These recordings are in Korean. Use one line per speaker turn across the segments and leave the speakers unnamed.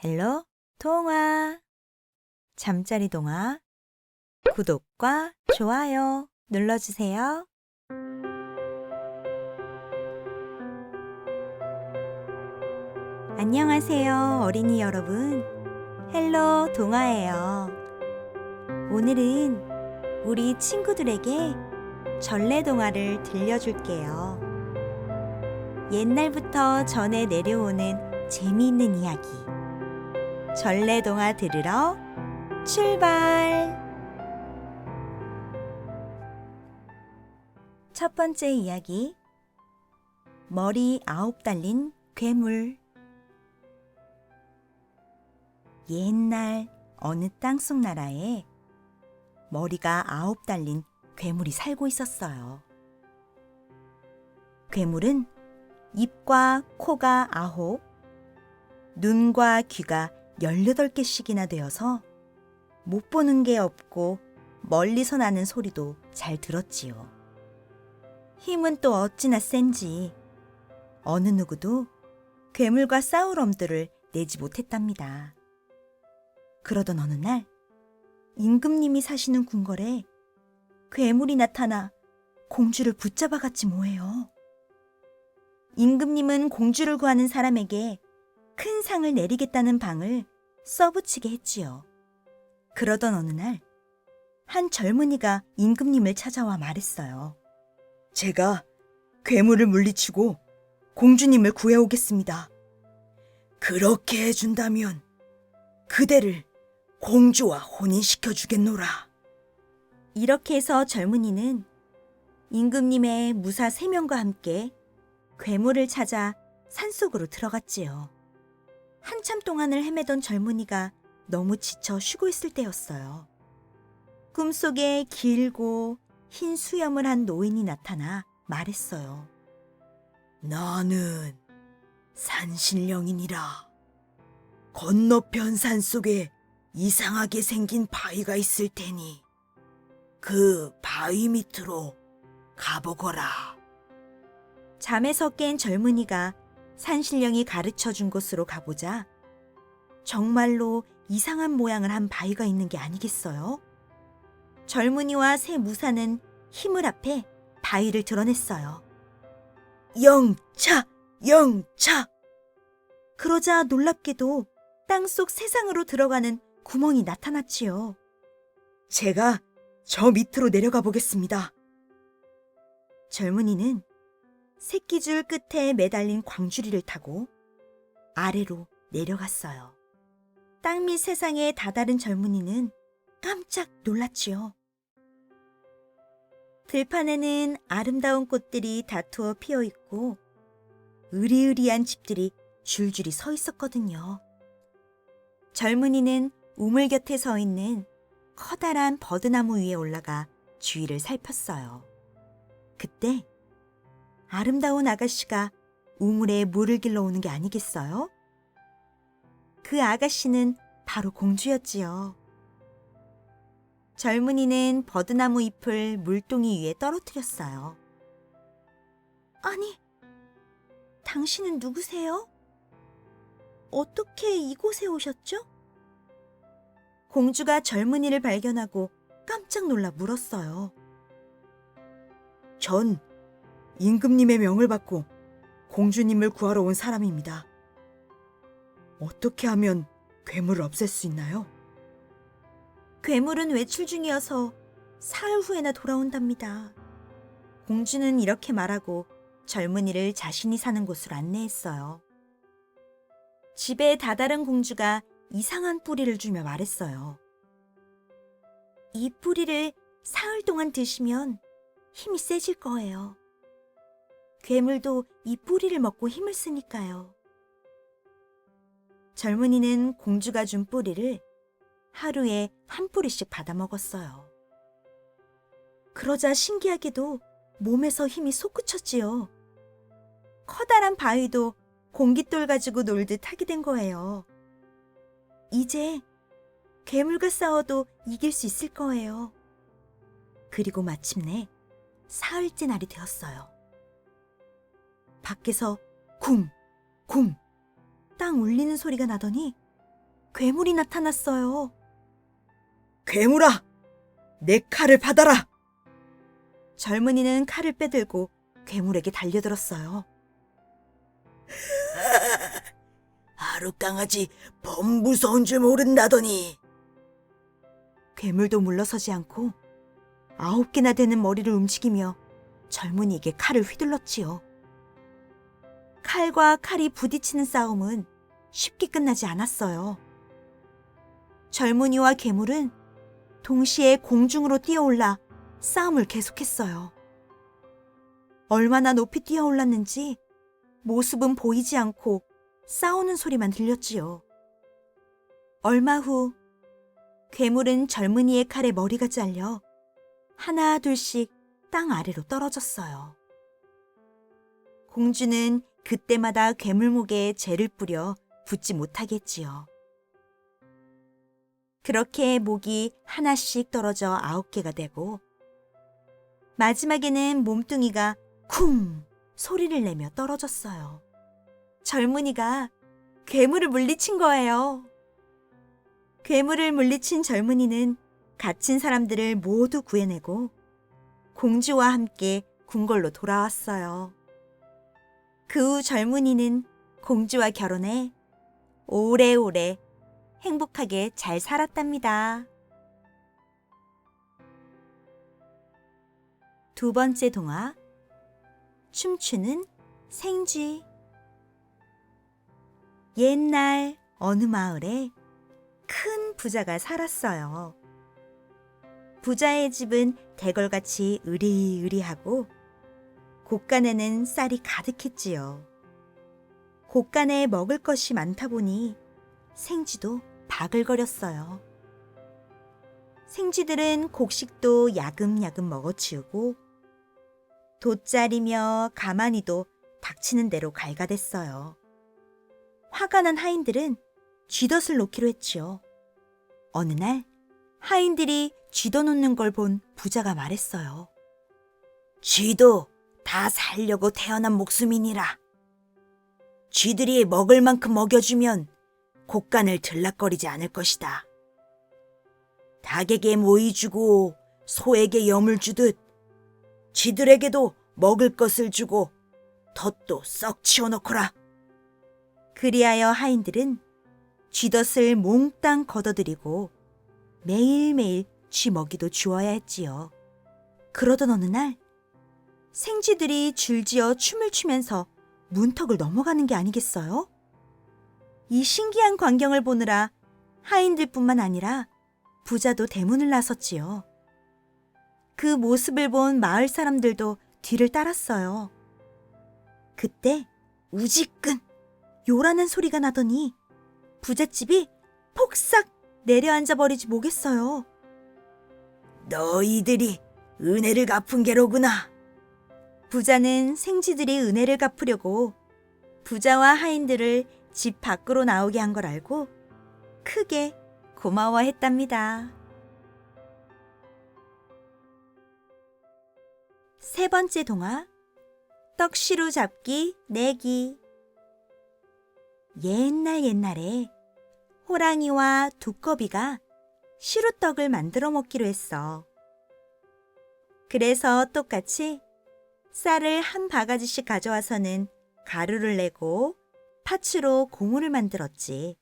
헬로 동화 잠자리 동화 구독과 좋아요 눌러주세요. 안녕하세요 어린이 여러분, 헬로 동화예요. 오늘은 우리 친구들에게 전래 동화를 들려줄게요. 옛날부터 전해 내려오는 재미있는 이야기, 전래 동화 들으러 출발! 첫 번째 이야기, 머리 9 달린 괴물. 옛날 어느 땅속 나라에 머리가 9 달린 괴물이 살고 있었어요. 괴물은 입과 코가 9, 눈과 귀가 18개씩이나 되어서 못 보는 게 없고 멀리서 나는 소리도 잘 들었지요. 힘은 또 어찌나 센지 어느 누구도 괴물과 싸울 엄두를 내지 못했답니다. 그러던 어느 날 임금님이 사시는 궁궐에 괴물이 나타나 공주를 붙잡아갔지 뭐예요. 임금님은 공주를 구하는 사람에게 큰 상을 내리겠다는 방을 써붙이게 했지요. 그러던 어느 날 한 젊은이가 임금님을 찾아와 말했어요. 제가 괴물을 물리치고 공주님을 구해오겠습니다. 그렇게 해준다면 그대를 공주와 혼인시켜 주겠노라. 이렇게 해서 젊은이는 임금님의 무사 3명과 함께 괴물을 찾아 산속으로 들어갔지요. 한참 동안을 헤매던 젊은이가 너무 지쳐 쉬고 있을 때였어요. 꿈속에 길고 흰 수염을 한 노인이 나타나 말했어요. 나는 산신령이니라. 건너편 산속에 이상하게 생긴 바위가 있을 테니 그 바위 밑으로 가보거라. 잠에서 깬 젊은이가 산신령이 가르쳐준 곳으로 가보자 정말로 이상한 모양을 한 바위가 있는 게 아니겠어요? 젊은이와 새 무사는 힘을 합해 바위를 드러냈어요. 영차! 영차! 그러자 놀랍게도 땅속 세상으로 들어가는 구멍이 나타났지요. 제가 저 밑으로 내려가 보겠습니다. 젊은이는 새끼줄 끝에 매달린 광주리를 타고 아래로 내려갔어요. 땅 밑 세상에 다다른 젊은이는 깜짝 놀랐지요. 들판에는 아름다운 꽃들이 다투어 피어 있고 으리으리한 집들이 줄줄이 서 있었거든요. 젊은이는 우물 곁에 서 있는 커다란 버드나무 위에 올라가 주위를 살폈어요. 그때 아름다운 아가씨가 우물에 물을 길러 오는 게 아니겠어요? 그 아가씨는 바로 공주였지요. 젊은이는 버드나무 잎을 물동이 위에 떨어뜨렸어요. 아니, 당신은 누구세요? 어떻게 이곳에 오셨죠? 공주가 젊은이를 발견하고 깜짝 놀라 물었어요. 전 임금님의 명을 받고 공주님을 구하러 온 사람입니다. 어떻게 하면 괴물을 없앨 수 있나요? 괴물은 외출 중이어서 사흘 후에나 돌아온답니다. 공주는 이렇게 말하고 젊은이를 자신이 사는 곳으로 안내했어요. 집에 다다른 공주가 이상한 뿌리를 주며 말했어요. 이 뿌리를 사흘 동안 드시면 힘이 세질 거예요. 괴물도 이 뿌리를 먹고 힘을 쓰니까요. 젊은이는 공주가 준 뿌리를 하루에 한 뿌리씩 받아 먹었어요. 그러자 신기하게도 몸에서 힘이 솟구쳤지요. 커다란 바위도 공깃돌 가지고 놀듯 하게 된 거예요. 이제 괴물과 싸워도 이길 수 있을 거예요. 그리고 마침내 사흘째 날이 되었어요. 밖에서 쿵, 쿵 땅 울리는 소리가 나더니 괴물이 나타났어요.
괴물아, 내 칼을 받아라.
젊은이는 칼을 빼들고 괴물에게 달려들었어요.
하룻강아지 범무서운 줄 모른다더니.
괴물도 물러서지 않고 9개나 되는 머리를 움직이며 젊은이에게 칼을 휘둘렀지요. 칼과 칼이 부딪히는 싸움은 쉽게 끝나지 않았어요. 젊은이와 괴물은 동시에 공중으로 뛰어올라 싸움을 계속했어요. 얼마나 높이 뛰어올랐는지 모습은 보이지 않고 싸우는 소리만 들렸지요. 얼마 후 괴물은 젊은이의 칼에 머리가 잘려 하나 둘씩 땅 아래로 떨어졌어요. 공주는 그때마다 괴물 목에 재를 뿌려 붙지 못하게 했지요. 그렇게 목이 하나씩 떨어져 9개가 되고 마지막에는 몸뚱이가 쿵 소리를 내며 떨어졌어요. 젊은이가 괴물을 물리친 거예요. 괴물을 물리친 젊은이는 갇힌 사람들을 모두 구해내고 공주와 함께 궁궐로 돌아왔어요. 그 후 젊은이는 공주와 결혼해 오래오래 행복하게 잘 살았답니다. 두 번째 동화, 춤추는 생쥐. 옛날 어느 마을에 큰 부자가 살았어요. 부자의 집은 대궐같이 으리으리하고 곳간에는 쌀이 가득했지요. 곳간에 먹을 것이 많다 보니 생쥐도 바글거렸어요. 생쥐들은 곡식도 야금야금 먹어치우고 돗자리며 가마니도 닥치는 대로 갈가댔어요. 화가 난 하인들은 쥐덫을 놓기로 했지요. 어느 날 하인들이 쥐덫 놓는 걸 본 부자가 말했어요.
쥐도 다 살려고 태어난 목숨이니라. 쥐들이 먹을 만큼 먹여주면 곡간을 들락거리지 않을 것이다. 닭에게 모이 주고 소에게 염을 주듯 쥐들에게도 먹을 것을 주고 덫도 썩 치워놓거라.
그리하여 하인들은 쥐덫을 몽땅 걷어들이고 매일매일 쥐 먹이도 주어야 했지요. 그러던 어느 날 생쥐들이 줄지어 춤을 추면서 문턱을 넘어가는 게 아니겠어요? 이 신기한 광경을 보느라 하인들뿐만 아니라 부자도 대문을 나섰지요. 그 모습을 본 마을 사람들도 뒤를 따랐어요. 그때 우지끈 요란한 소리가 나더니 부잣집이 폭삭 내려앉아 버리지 뭐겠어요.
너희들이 은혜를 갚은 게로구나.
부자는 생쥐들이 은혜를 갚으려고 부자와 하인들을 집 밖으로 나오게 한 걸 알고 크게 고마워했답니다. 세 번째 동화, 떡시루 잡기 내기. 옛날에 호랑이와 두꺼비가 시루떡을 만들어 먹기로 했어. 그래서 똑같이 쌀을 한 바가지씩 가져와서는 가루를 내고 팥으로 고무를 만들었지.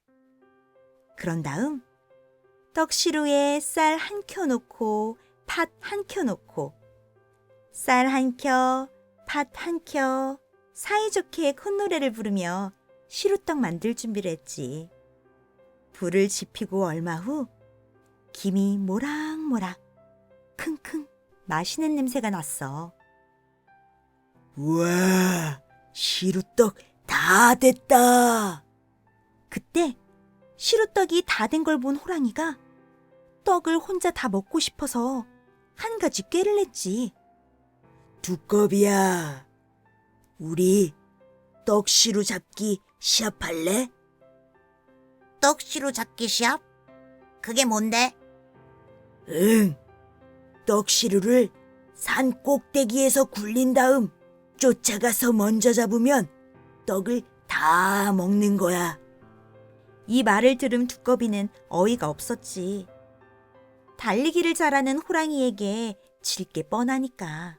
그런 다음 떡시루에 쌀 한 켜 놓고 팥 한 켜 놓고 쌀 한 켜, 팥 한 켜 사이좋게 콧노래를 부르며 시루떡 만들 준비를 했지. 불을 지피고 얼마 후 김이 모락모락 킁킁 맛있는 냄새가 났어.
우와, 시루떡 다 됐다.
그때 시루떡이 다 된 걸 본 호랑이가 떡을 혼자 다 먹고 싶어서 한 가지 꾀를 냈지.
두꺼비야, 우리 떡시루 잡기 시합할래?
떡시루 잡기 시합? 그게 뭔데?
응, 떡시루를 산 꼭대기에서 굴린 다음 쫓아가서 먼저 잡으면 떡을 다 먹는 거야.
이 말을 들은 두꺼비는 어이가 없었지. 달리기를 잘하는 호랑이에게 질 게 뻔하니까.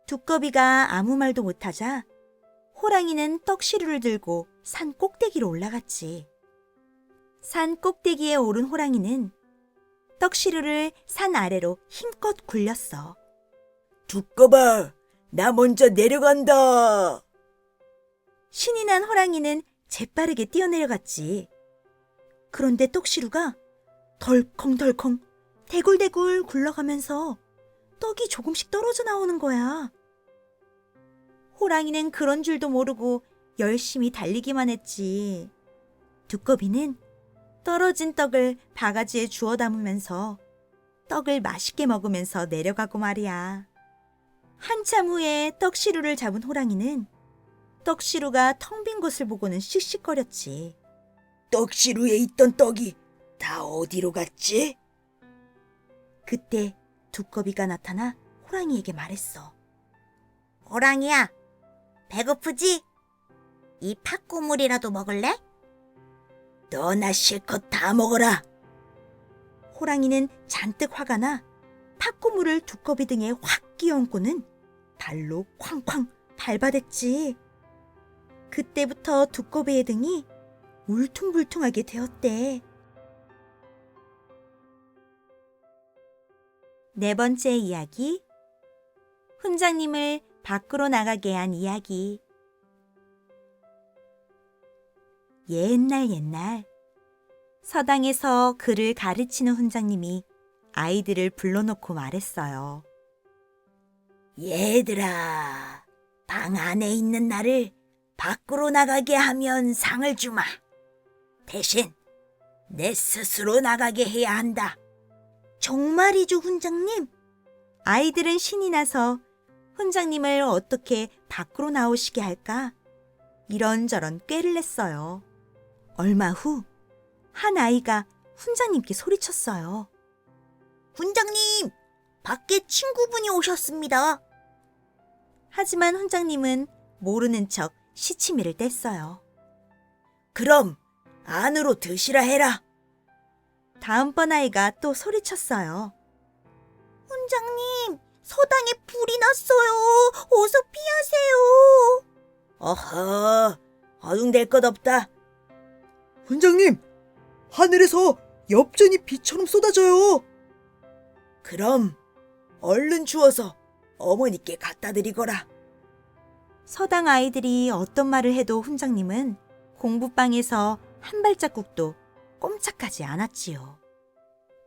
두꺼비가 아무 말도 못하자 호랑이는 떡시루를 들고 산 꼭대기로 올라갔지. 산 꼭대기에 오른 호랑이는 떡시루를 산 아래로 힘껏 굴렸어.
두꺼봐, 나 먼저 내려간다.
신이 난 호랑이는 재빠르게 뛰어내려갔지. 그런데 떡시루가 덜컹덜컹 대굴대굴 굴러가면서 떡이 조금씩 떨어져 나오는 거야. 호랑이는 그런 줄도 모르고 열심히 달리기만 했지. 두꺼비는 떨어진 떡을 바가지에 주워 담으면서 떡을 맛있게 먹으면서 내려가고 말이야. 한참 후에 떡시루를 잡은 호랑이는 떡시루가 텅 빈 곳을 보고는 씩씩거렸지.
떡시루에 있던 떡이 다 어디로 갔지?
그때 두꺼비가 나타나 호랑이에게 말했어.
호랑이야, 배고프지? 이 팥고물이라도 먹을래?
너나 실컷 다 먹어라.
호랑이는 잔뜩 화가 나 팥고물을 두꺼비 등에 확 끼얹고는 발로 쾅쾅 밟아댔지. 그때부터 두꺼비의 등이 울퉁불퉁하게 되었대. 네 번째 이야기. 훈장님을 밖으로 나가게 한 이야기. 옛날 서당에서 글을 가르치는 훈장님이 아이들을 불러놓고 말했어요.
얘들아, 방 안에 있는 나를 밖으로 나가게 하면 상을 주마. 대신 내 스스로 나가게 해야 한다.
정말이죠, 훈장님? 아이들은 신이 나서 훈장님을 어떻게 밖으로 나오시게 할까? 이런저런 꾀를 냈어요. 얼마 후 한 아이가 훈장님께 소리쳤어요.
훈장님, 밖에 친구분이 오셨습니다.
하지만 훈장님은 모르는 척 시치미를 뗐어요.
그럼 안으로 드시라 해라.
다음번 아이가 또 소리쳤어요.
훈장님, 서당에 불이 났어요. 어서 피하세요.
어허, 허둥댈 것 없다.
훈장님, 하늘에서 엽전이 비처럼 쏟아져요.
그럼 얼른 주워서 어머니께 갖다 드리거라.
서당 아이들이 어떤 말을 해도 훈장님은 공부방에서 한 발자국도 꼼짝하지 않았지요.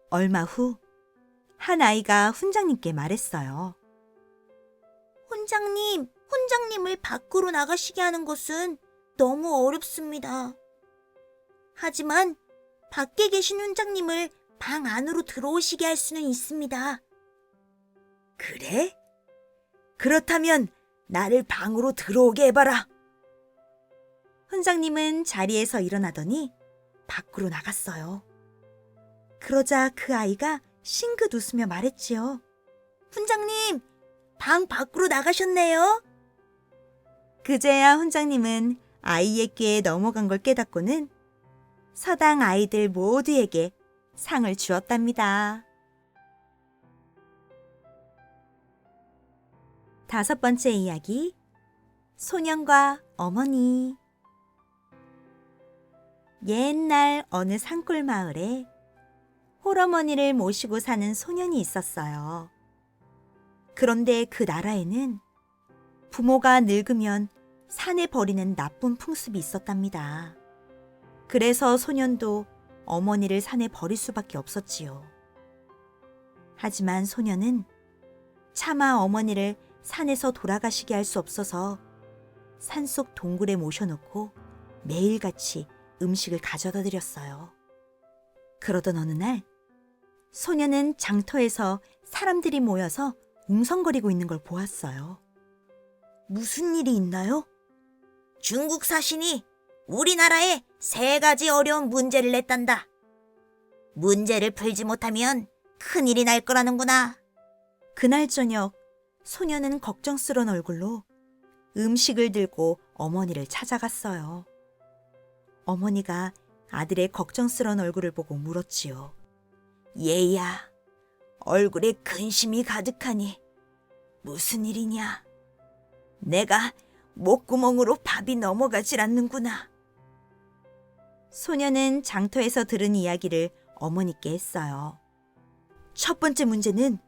얼마 후 한 아이가 훈장님께 말했어요.
훈장님을 밖으로 나가시게 하는 것은 너무 어렵습니다. 하지만 밖에 계신 훈장님을 방 안으로 들어오시게 할 수는 있습니다.
그래? 그렇다면 나를 방으로 들어오게 해봐라.
훈장님은 자리에서 일어나더니 밖으로 나갔어요. 그러자 그 아이가 싱긋 웃으며 말했지요.
훈장님, 방 밖으로 나가셨네요.
그제야 훈장님은 아이의 꾀에 넘어간 걸 깨닫고는 서당 아이들 모두에게 상을 주었답니다. 다섯 번째 이야기. 소년과 어머니. 옛날 어느 산골 마을에 홀어머니를 모시고 사는 소년이 있었어요. 그런데 그 나라에는 부모가 늙으면 산에 버리는 나쁜 풍습이 있었답니다. 그래서 소년도 어머니를 산에 버릴 수밖에 없었지요. 하지만 소년은 차마 어머니를 산에서 돌아가시게 할 수 없어서 산속 동굴에 모셔놓고 매일같이 음식을 가져다 드렸어요. 그러던 어느 날 소년은 장터에서 사람들이 모여서 웅성거리고 있는 걸 보았어요. 무슨 일이 있나요?
중국 사신이 우리나라에 3가지 어려운 문제를 냈단다. 문제를 풀지 못하면 큰일이 날 거라는구나.
그날 저녁 소년은 걱정스러운 얼굴로 음식을 들고 어머니를 찾아갔어요. 어머니가 아들의 걱정스러운 얼굴을 보고 물었지요.
얘야, 얼굴에 근심이 가득하니 무슨 일이냐? 내가 목구멍으로 밥이 넘어가질 않는구나.
소녀는 장터에서 들은 이야기를 어머니께 했어요. 첫 번째 문제는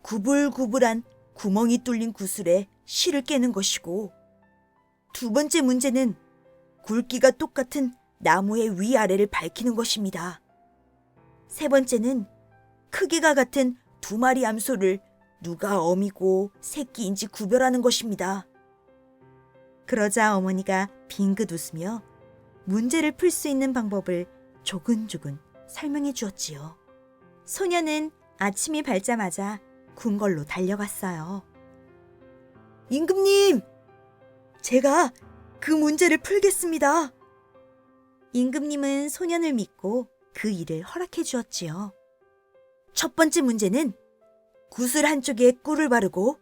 구불구불한 구멍이 뚫린 구슬에 실을 깨는 것이고, 두 번째 문제는 굵기가 똑같은 나무의 위아래를 밝히는 것입니다. 세 번째는 크기가 같은 두 마리 암소를 누가 어미고 새끼인지 구별하는 것입니다. 그러자 어머니가 빙긋 웃으며 문제를 풀 수 있는 방법을 조근조근 설명해 주었지요. 소녀는 아침이 밝자마자 궁궐로 달려갔어요. 임금님! 제가 그 문제를 풀겠습니다. 임금님은 소년을 믿고 그 일을 허락해 주었지요. 첫 번째 문제는 구슬 한쪽에 꿀을 바르고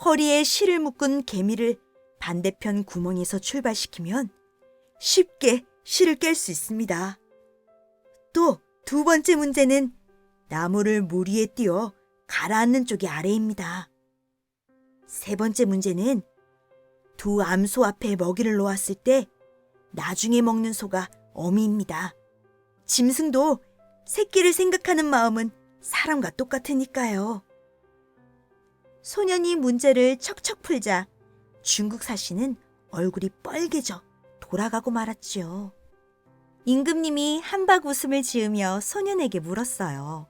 허리에 실을 묶은 개미를 반대편 구멍에서 출발시키면 쉽게 실을 깰 수 있습니다. 또 두 번째 문제는 나무를 물 위에 띄워 가라앉는 쪽이 아래입니다. 세 번째 문제는 두 암소 앞에 먹이를 놓았을 때 나중에 먹는 소가 어미입니다. 짐승도 새끼를 생각하는 마음은 사람과 똑같으니까요. 소년이 문제를 척척 풀자 중국 사신은 얼굴이 빨개져 돌아가고 말았지요. 임금님이 한박 웃음을 지으며 소년에게 물었어요.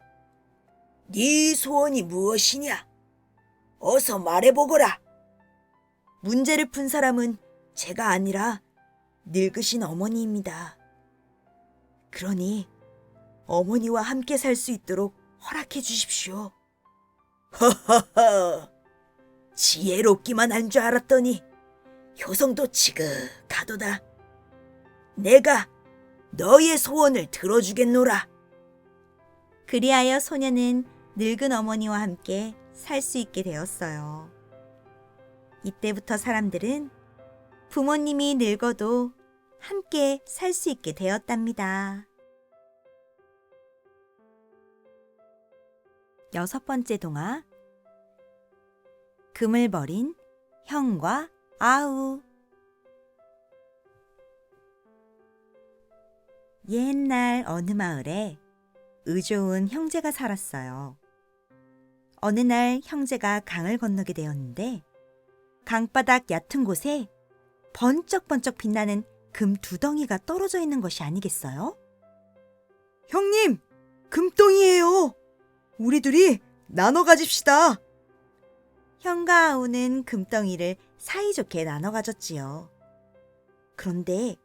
네 소원이 무엇이냐? 어서 말해보거라.
문제를 푼 사람은 제가 아니라 늙으신 어머니입니다. 그러니 어머니와 함께 살 수 있도록 허락해 주십시오.
허허허, 지혜롭기만 한 줄 알았더니 효성도 지극하도다. 내가 너의 소원을 들어주겠노라.
그리하여 소녀는 늙은 어머니와 함께 살 수 있게 되었어요. 이때부터 사람들은 부모님이 늙어도 함께 살 수 있게 되었답니다. 6번째 동화, 금을 버린 형과 아우. 옛날 어느 마을에 의좋은 형제가 살았어요. 어느 날 형제가 강을 건너게 되었는데 강바닥 얕은 곳에 번쩍번쩍 빛나는 금 두덩이가 떨어져 있는 것이 아니겠어요?
형님, 금덩이에요. 우리 둘이 나눠 가집시다.
형과 아우는 금덩이를 사이좋게 나눠 가졌지요. 그런데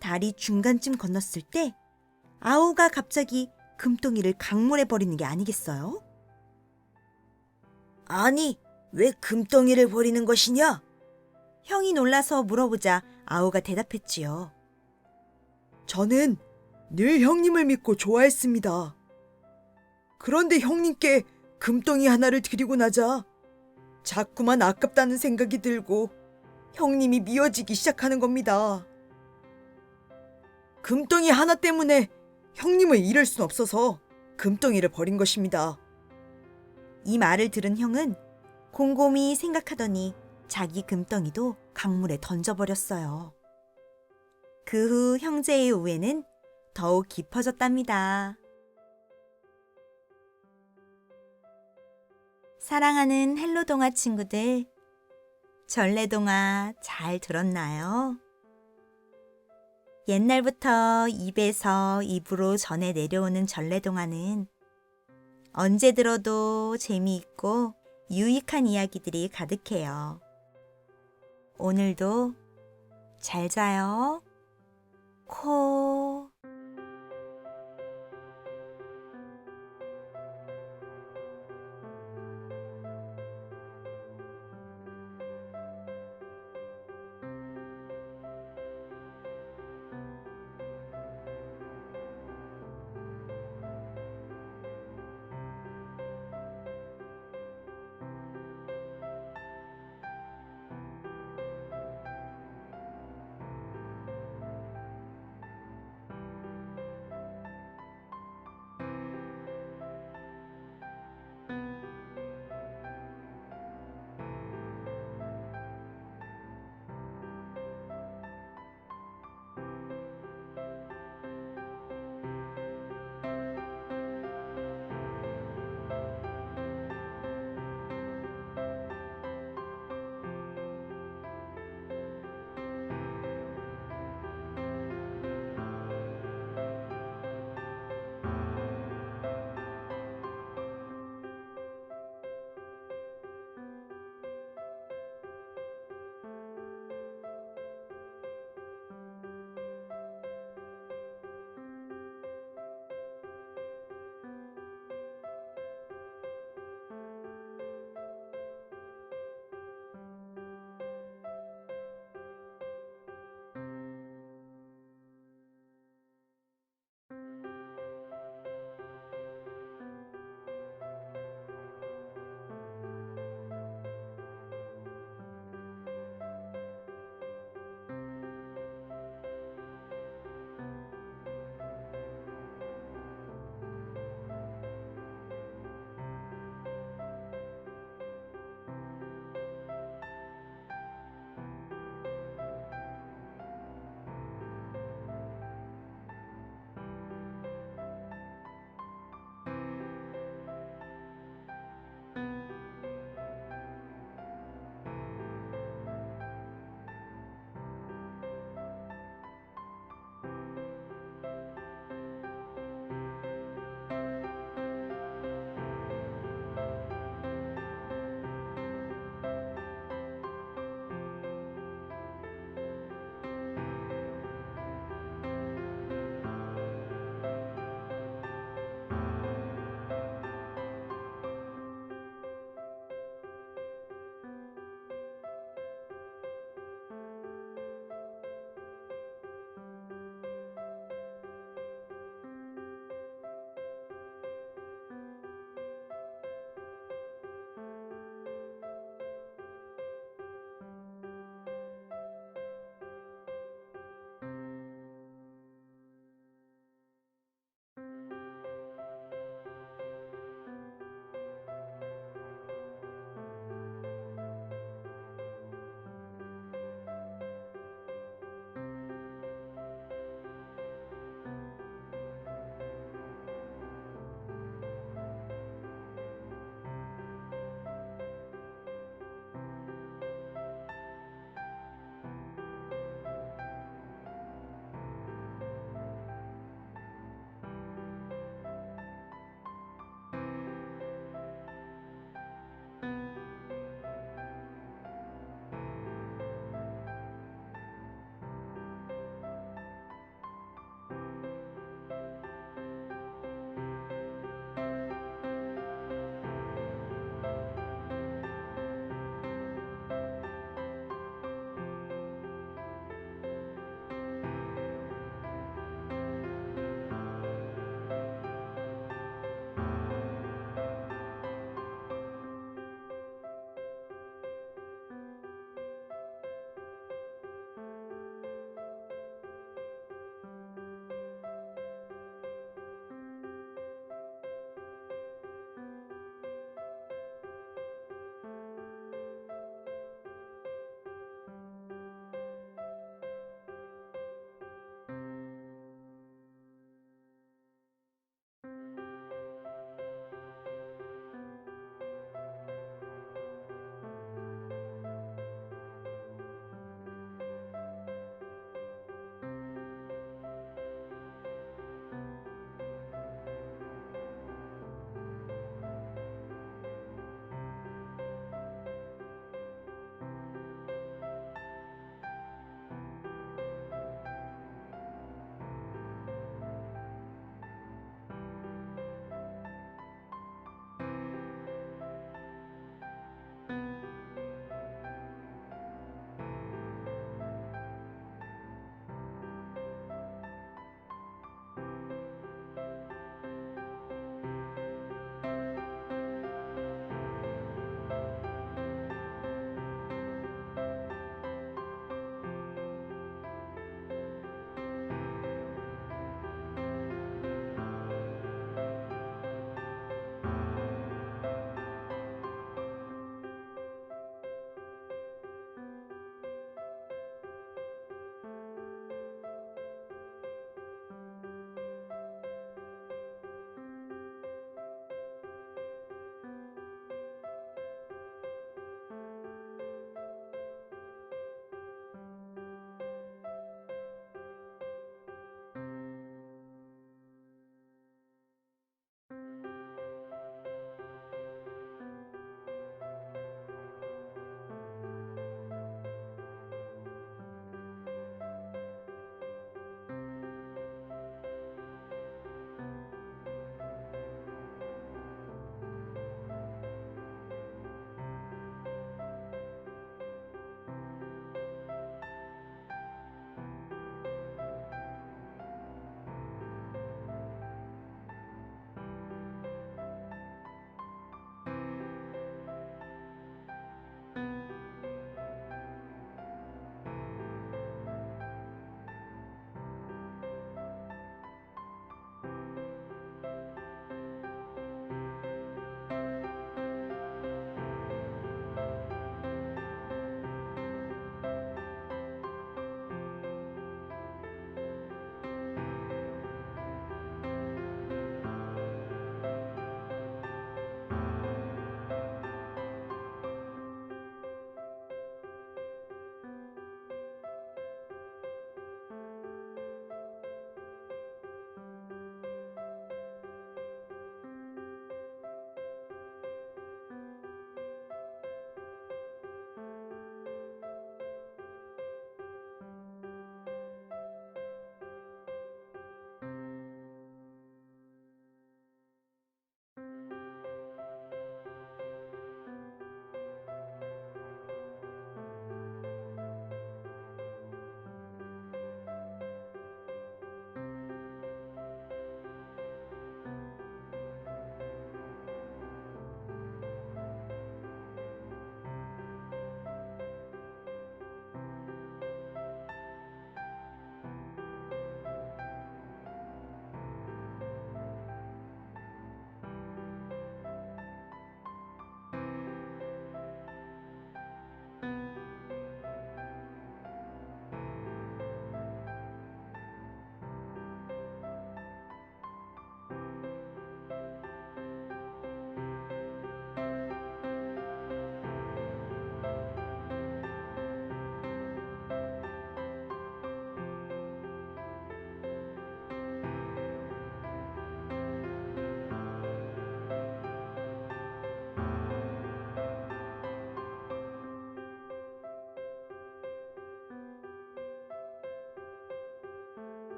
다리 중간쯤 건넜을 때 아우가 갑자기 금덩이를 강물에 버리는 게 아니겠어요?
아니, 왜 금덩이를 버리는 것이냐?
형이 놀라서 물어보자 아우가 대답했지요.
저는 늘 형님을 믿고 좋아했습니다. 그런데 형님께 금덩이 하나를 드리고 나자 자꾸만 아깝다는 생각이 들고 형님이 미워지기 시작하는 겁니다. 금덩이 하나 때문에 형님을 잃을 순 없어서 금덩이를 버린 것입니다.
이 말을 들은 형은 곰곰이 생각하더니 자기 금덩이도 강물에 던져버렸어요. 그 후 형제의 우애는 더욱 깊어졌답니다. 사랑하는 헬로동화 친구들, 전래동화 잘 들었나요? 옛날부터 입에서 입으로 전해 내려오는 전래동화는 언제 들어도 재미있고 유익한 이야기들이 가득해요. 오늘도 잘 자요. 코.